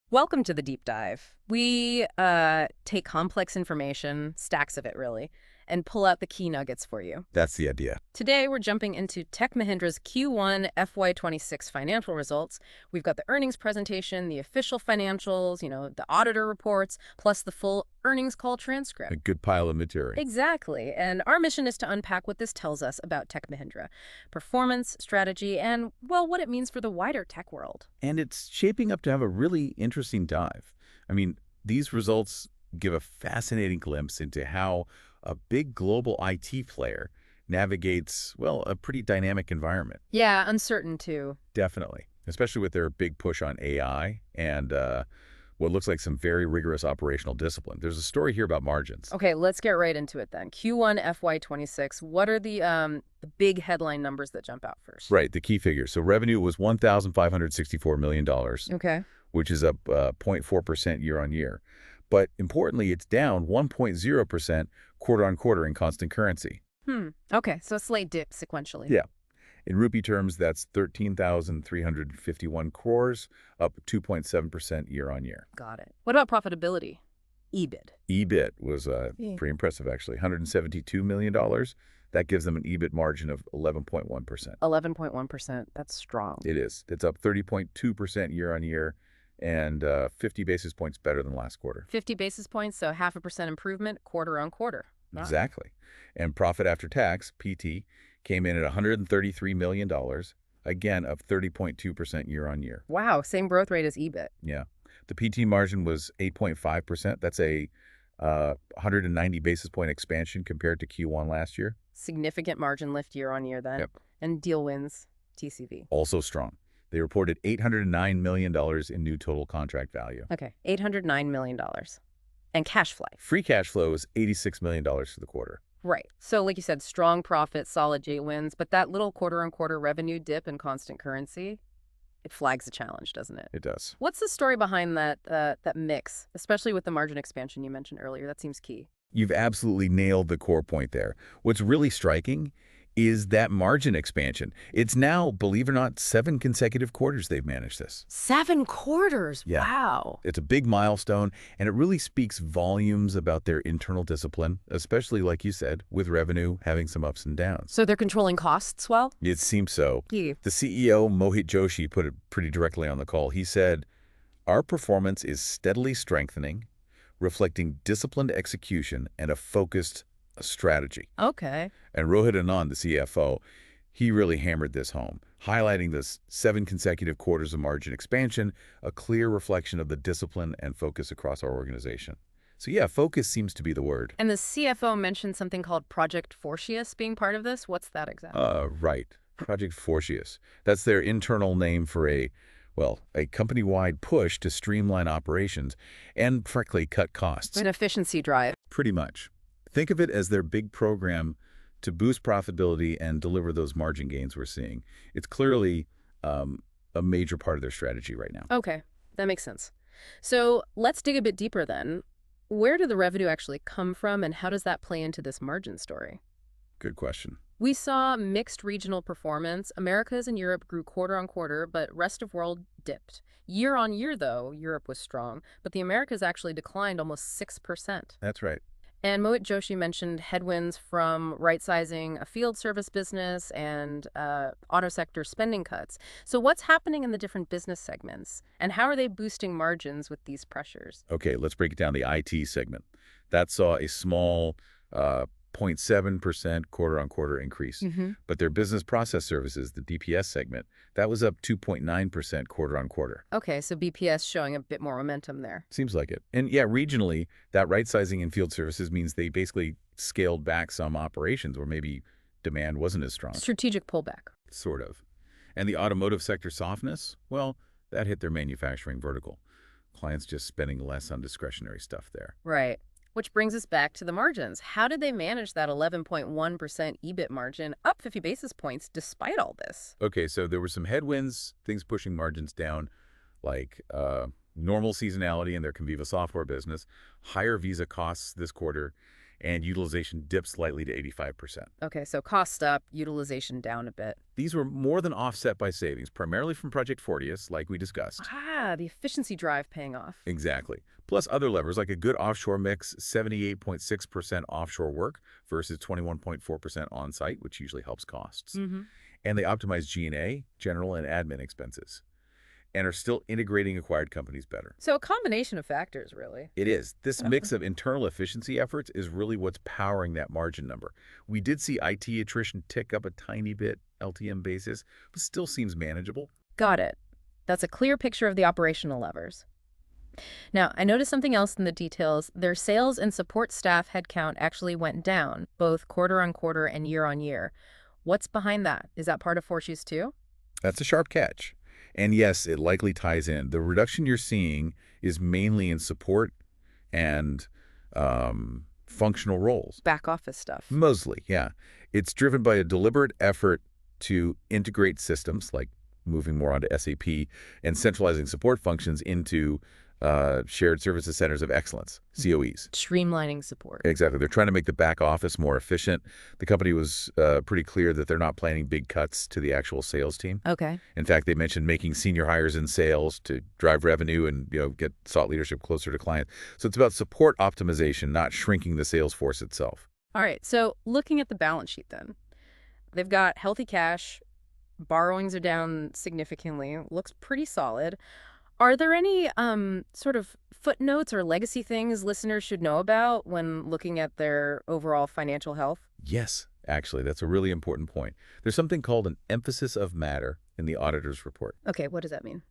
Welcome to the deep dive. We take complex information, stacks of it really, and pull out the key nuggets for you. That's the idea. Today, we're jumping into Tech Mahindra's Q1 FY26 financial results. We've got the earnings presentation, the official financials, the auditor reports, plus the full earnings call transcript. A good pile of material. Exactly. And our mission is to unpack what this tells us about Tech Mahindra, performance, strategy, and, well, what it means for the wider tech world. And it's shaping up to have a really interesting dive. I mean, these results give a fascinating glimpse into how a big global IT player navigates, well, a pretty dynamic environment. Yeah, uncertain too. Definitely. Especially with their big push on AI and what looks like some very rigorous operational discipline. There's a story here about margins. Okay, let's get right into it then. Q1 FY26, what are the big headline numbers that jump out first? Right, the key figures. So revenue was $1,564 million, Okay. which is up 0.4% year on year. But importantly, it's down 1.0% quarter on quarter in constant currency. Okay, so a slight dip sequentially. Yeah. In rupee terms, that's 13,351 crores, up 2.7% year on year. Got it. What about profitability? EBIT. EBIT was pretty impressive, actually, $172 million. That gives them an EBIT margin of 11.1%. 11.1%. That's strong. It is. It's up 30.2% year on year and 50 basis points better than last quarter. 50 basis points, so 0.5% improvement quarter on quarter. Wow. Exactly. And profit after tax, PT, came in at $133 million, again up 30.2% year on year. Wow, same growth rate as EBIT. Yeah. The PT margin was 8.5%. That's a 190 basis point expansion compared to Q1 last year. Significant margin lift year on year then. Yep. And deal wins, TCV. Also strong. They reported $809 million in new total contract value. Okay, $809 million. And cash flow. Free cash flow was $86 million for the quarter. Right. So like you said, strong profit, solid J wins, but that little quarter-on-quarter revenue dip in constant currency, it flags a challenge, doesn't it? It does. What's the story behind that mix, especially with the margin expansion you mentioned earlier? That seems key. You've absolutely nailed the core point there. What's really striking is that margin expansion. It's now, believe it or not, 7 consecutive quarters they've managed this. 7 quarters? Yeah. Wow. It's a big milestone, and it really speaks volumes about their internal discipline, especially, like you said, with revenue having some ups and downs. So they're controlling costs well? It seems so. Yeah. The CEO, Mohit Joshi, put it pretty directly on the call. He said, "Our performance is steadily strengthening, reflecting disciplined execution and a focused strategy." Okay. And Rohit Anand, the CFO, he really hammered this home, highlighting this 7 consecutive quarters of margin expansion, a clear reflection of the discipline and focus across our organization. So yeah, focus seems to be the word. And the CFO mentioned something called Project Fortius being part of this. What's that exactly? Right. Project Fortius. That's their internal name for a company-wide push to streamline operations and, frankly, cut costs. An efficiency drive. Pretty much. Think of it as their big program to boost profitability and deliver those margin gains we're seeing. It's clearly a major part of their strategy right now. Okay, that makes sense. So let's dig a bit deeper then. Where did the revenue actually come from, and how does that play into this margin story? Good question. We saw mixed regional performance. Americas and Europe grew quarter on quarter, but rest of world dipped. Year on year, though, Europe was strong, but the Americas actually declined almost 6%. That's right. And Mohit Joshi mentioned headwinds from right-sizing a field service business and auto sector spending cuts. So what's happening in the different business segments, and how are they boosting margins with these pressures? Okay, let's break it down. The IT segment. That saw a small 0.7% quarter-on-quarter increase. But their business process services, the DPS segment, that was up 2.9% quarter-on-quarter. Okay, so BPS showing a bit more momentum there. Seems like it. And yeah, regionally, that right-sizing in field services means they basically scaled back some operations where maybe demand wasn't as strong. Strategic pullback. Sort of. And the automotive sector softness, well, that hit their manufacturing vertical. Clients just spending less on discretionary stuff there. Right. Which brings us back to the margins. How did they manage that 11.1% EBIT margin, up 50 basis points despite all this? Okay, so there were some headwinds, things pushing margins down, like normal seasonality in their Conviva software business, higher visa costs this quarter, and utilization dipped slightly to 85%. Okay, so cost up, utilization down a bit. These were more than offset by savings, primarily from Project Fortius, like we discussed. Ah, the efficiency drive paying off. Exactly. Plus other levers like a good offshore mix, 78.6% offshore work versus 21.4% on-site, which usually helps costs. Mm-hmm. And they optimize G&A, general and admin expenses, and are still integrating acquired companies better. So a combination of factors, really. It is. This mix of internal efficiency efforts is really what's powering that margin number. We did see IT attrition tick up a tiny bit, LTM basis, but still seems manageable. Got it. That's a clear picture of the operational levers. Now, I noticed something else in the details. Their sales and support staff headcount actually went down, both quarter on quarter and year on year. What's behind that? Is that part of Fortune's too? That's a sharp catch. And yes, it likely ties in. The reduction you're seeing is mainly in support and functional roles. Back office stuff. Mostly, yeah. It's driven by a deliberate effort to integrate systems, like moving more onto SAP and centralizing support functions into shared services centers of excellence, COEs. Streamlining support. Exactly. They're trying to make the back office more efficient. The company was pretty clear that they're not planning big cuts to the actual sales team. Okay. In fact, they mentioned making senior hires in sales to drive revenue and get thought leadership closer to clients. So it's about support optimization, not shrinking the sales force itself. All right. So looking at the balance sheet then, they've got healthy cash. Borrowings are down significantly. Looks pretty solid. Are there any sort of footnotes or legacy things listeners should know about when looking at their overall financial health? Yes, actually, that's a really important point. There's something called an emphasis of matter in the auditor's report. Okay, what does that mean?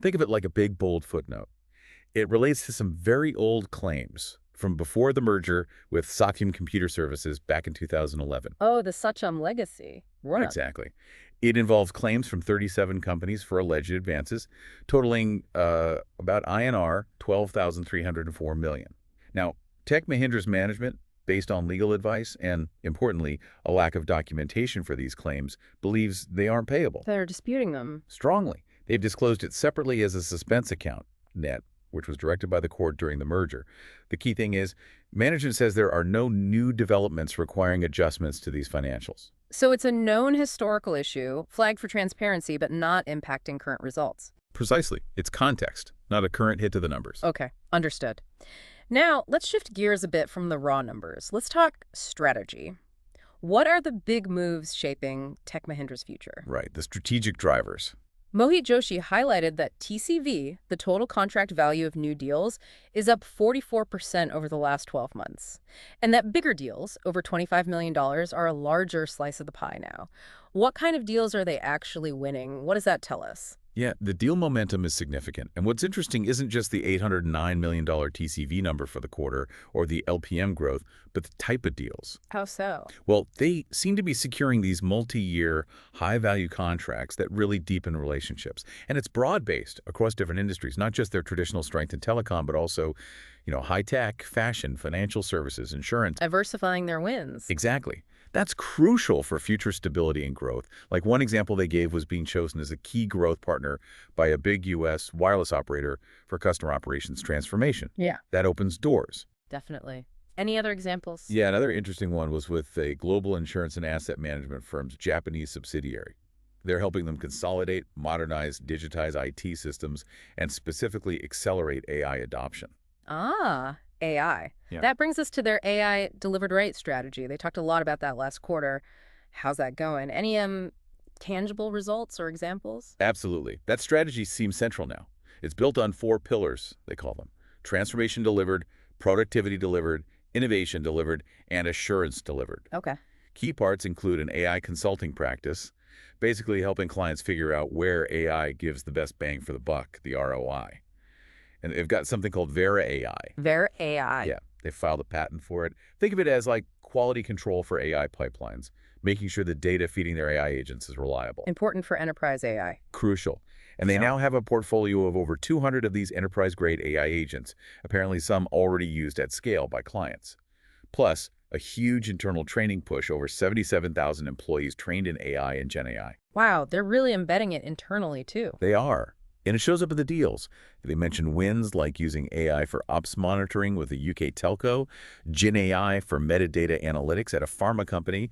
Think of it like a big, bold footnote. It relates to some very old claims from before the merger with Sakyam Computer Services back in 2011. Oh, the Sachem legacy. Right. Exactly. It involves claims from 37 companies for alleged advances, totaling about INR 12,304 million. Now, Tech Mahindra's management, based on legal advice and, importantly, a lack of documentation for these claims, believes they aren't payable. They're disputing them. Strongly. They've disclosed it separately as a suspense account, net, which was directed by the court during the merger. The key thing is, management says there are no new developments requiring adjustments to these financials. So it's a known historical issue, flagged for transparency, but not impacting current results. Precisely. It's context, not a current hit to the numbers. Okay, understood. Now, let's shift gears a bit from the raw numbers. Let's talk strategy. What are the big moves shaping Tech Mahindra's future? Right, the strategic drivers. Mohit Joshi highlighted that TCV, the total contract value of new deals, is up 44% over the last 12 months. And that bigger deals, over $25 million, are a larger slice of the pie now. What kind of deals are they actually winning? What does that tell us? Yeah, the deal momentum is significant. And what's interesting isn't just the $809 million TCV number for the quarter or the LPM growth, but the type of deals. How so? Well, they seem to be securing these multi-year, high-value contracts that really deepen relationships. And it's broad-based across different industries, not just their traditional strength in telecom, but also, high-tech, fashion, financial services, insurance. Diversifying their wins. Exactly. That's crucial for future stability and growth. Like one example they gave was being chosen as a key growth partner by a big U.S. wireless operator for customer operations transformation. Yeah. That opens doors. Definitely. Any other examples? Yeah, another interesting one was with a global insurance and asset management firm's Japanese subsidiary. They're helping them consolidate, modernize, digitize IT systems, and specifically accelerate AI adoption. Ah, AI. Yeah. That brings us to their AI delivered right strategy. They talked a lot about that last quarter. How's that going? Any tangible results or examples? Absolutely. That strategy seems central now. It's built on 4 pillars, they call them. Transformation delivered, productivity delivered, innovation delivered, and assurance delivered. Okay. Key parts include an AI consulting practice, basically helping clients figure out where AI gives the best bang for the buck, the ROI. And they've got something called Vera AI. Vera AI. Yeah, they filed a patent for it. Think of it as like quality control for AI pipelines, making sure the data feeding their AI agents is reliable. Important for enterprise AI. Crucial. And they now have a portfolio of over 200 of these enterprise-grade AI agents, apparently some already used at scale by clients. Plus, a huge internal training push, over 77,000 employees trained in AI and Gen AI. Wow, they're really embedding it internally too. They are. And it shows up in the deals. They mention wins like using AI for ops monitoring with a UK telco, Gen AI for metadata analytics at a pharma company,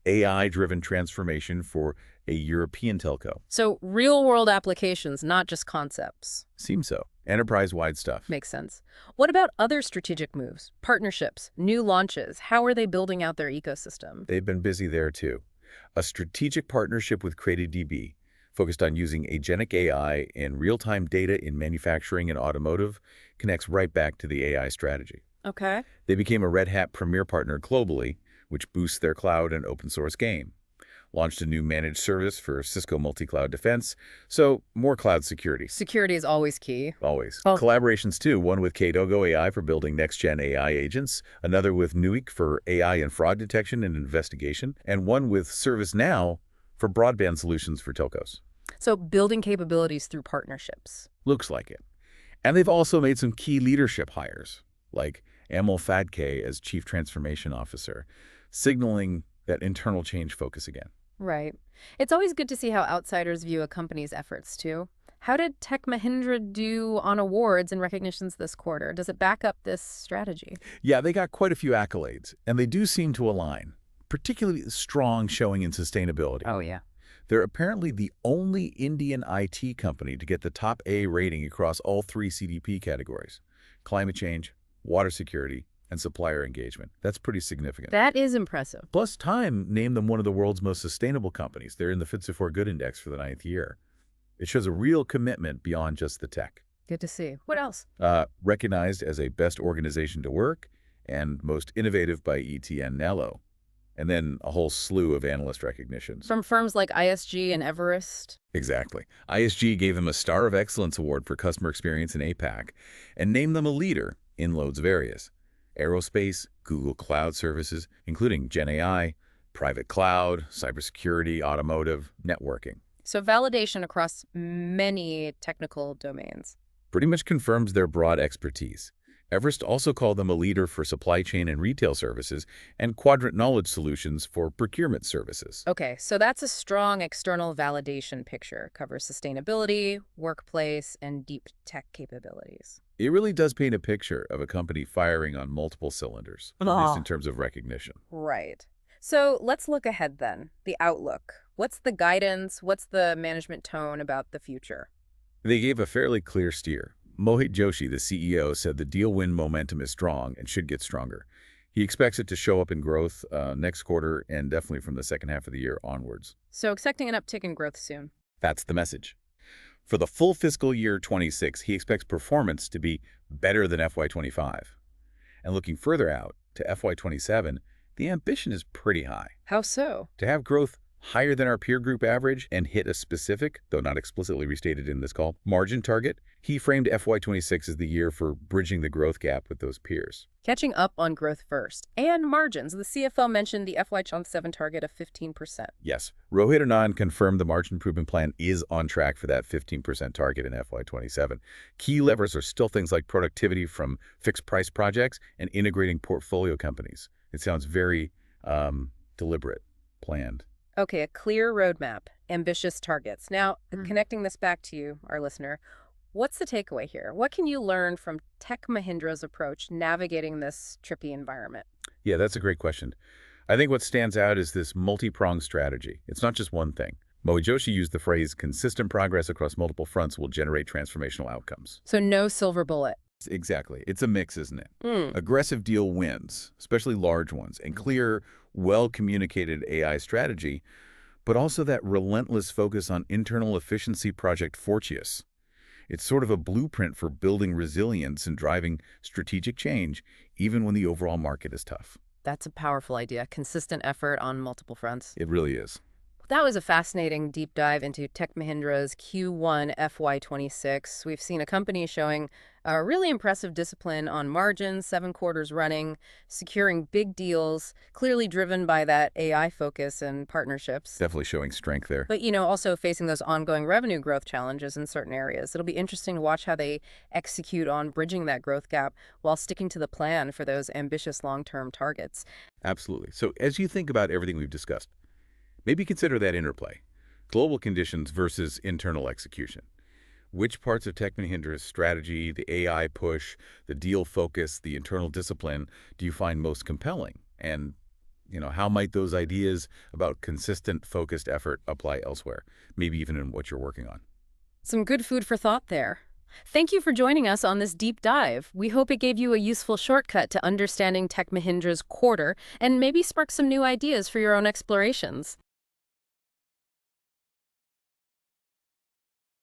AI-driven transformation for a European telco. So real-world applications, not just concepts. Seems so. Enterprise-wide stuff. Makes sense. What about other strategic moves, partnerships, new launches? How are they building out their ecosystem? They've been busy there too. A strategic partnership with CreativeDB, focused on using agentic AI and real-time data in manufacturing and automotive, connects right back to the AI strategy. Okay. They became a Red Hat Premier Partner globally, which boosts their cloud and open source game. Launched a new managed service for Cisco multi-cloud defense, so more cloud security. Security is always key. Always. Oh, Collaborations too, one with Kdogo AI for building next-gen AI agents, another with Nuik for AI and fraud detection and investigation, and one with ServiceNow for broadband solutions for telcos. so building capabilities through partnerships. Looks like it. And they've also made some key leadership hires, like Amol Phadke as Chief Transformation Officer, signaling that internal change focus again. Right. It's always good to see how outsiders view a company's efforts, too. How did Tech Mahindra do on awards and recognitions this quarter? Does it back up this strategy? Yeah, they got quite a few accolades, and they do seem to align, particularly strong showing in sustainability. Oh, yeah. They're apparently the only Indian IT company to get the top A rating across all three CDP categories: climate change, water security, and supplier engagement. That's pretty significant. That is impressive. Plus, Time named them one of the world's most sustainable companies. They're in the FTSE4Good Index for the 9th year. It shows a real commitment beyond just the tech. Good to see. What else? Recognized as a best organization to work and most innovative by ETN Nello. And then a whole slew of analyst recognitions. From firms like ISG and Everest? Exactly. ISG gave them a Star of Excellence Award for customer experience in APAC and named them a leader in loads of areas: aerospace, Google Cloud Services, including Gen AI, private cloud, cybersecurity, automotive, networking. So validation across many technical domains. Pretty much confirms their broad expertise. Everest also called them a leader for supply chain and retail services and Quadrant Knowledge Solutions for procurement services. Okay, so that's a strong external validation picture. Covers sustainability, workplace, and deep tech capabilities. It really does paint a picture of a company firing on multiple cylinders, at least in terms of recognition. Right. So let's look ahead then. The outlook. What's the guidance? What's the management tone about the future? They gave a fairly clear steer. Mohit Joshi, the CEO, said the deal win momentum is strong and should get stronger. He expects it to show up in growth next quarter and definitely from the second half of the year onwards. So expecting an uptick in growth soon. That's the message. For the full fiscal year 26, he expects performance to be better than FY25. And looking further out to FY27, the ambition is pretty high. How so? To have growth higher than our peer group average and hit a specific, though not explicitly restated in this call, margin target, he framed FY26 as the year for bridging the growth gap with those peers. Catching up on growth first. And margins. The CFO mentioned the FY27 target of 15%. Yes, Rohit Anand confirmed the margin improvement plan is on track for that 15% target in FY27. Key levers are still things like productivity from fixed price projects and integrating portfolio companies. It sounds very deliberate, planned. Okay, a clear roadmap, ambitious targets. Now, connecting this back to you, our listener, what's the takeaway here? What can you learn from Tech Mahindra's approach navigating this tricky environment? Yeah, that's a great question. I think what stands out is this multi-pronged strategy. It's not just one thing. Mohit Joshi used the phrase, consistent progress across multiple fronts will generate transformational outcomes. So no silver bullet. Exactly. It's a mix, isn't it? Aggressive deal wins, especially large ones, and clear, well-communicated AI strategy, but also that relentless focus on internal efficiency Project Fortius. It's sort of a blueprint for building resilience and driving strategic change, even when the overall market is tough. That's a powerful idea. Consistent effort on multiple fronts. It really is. That was a fascinating deep dive into Tech Mahindra's Q1 FY26. We've seen a company showing a really impressive discipline on margins, 7 quarters running, securing big deals, clearly driven by that AI focus and partnerships. Definitely showing strength there. But, also facing those ongoing revenue growth challenges in certain areas. It'll be interesting to watch how they execute on bridging that growth gap while sticking to the plan for those ambitious long-term targets. Absolutely. So as you think about everything we've discussed, maybe consider that interplay, global conditions versus internal execution. Which parts of Tech Mahindra's strategy, the AI push, the deal focus, the internal discipline do you find most compelling? And, how might those ideas about consistent, focused effort apply elsewhere, maybe even in what you're working on? Some good food for thought there. Thank you for joining us on this deep dive. We hope it gave you a useful shortcut to understanding Tech Mahindra's quarter and maybe spark some new ideas for your own explorations.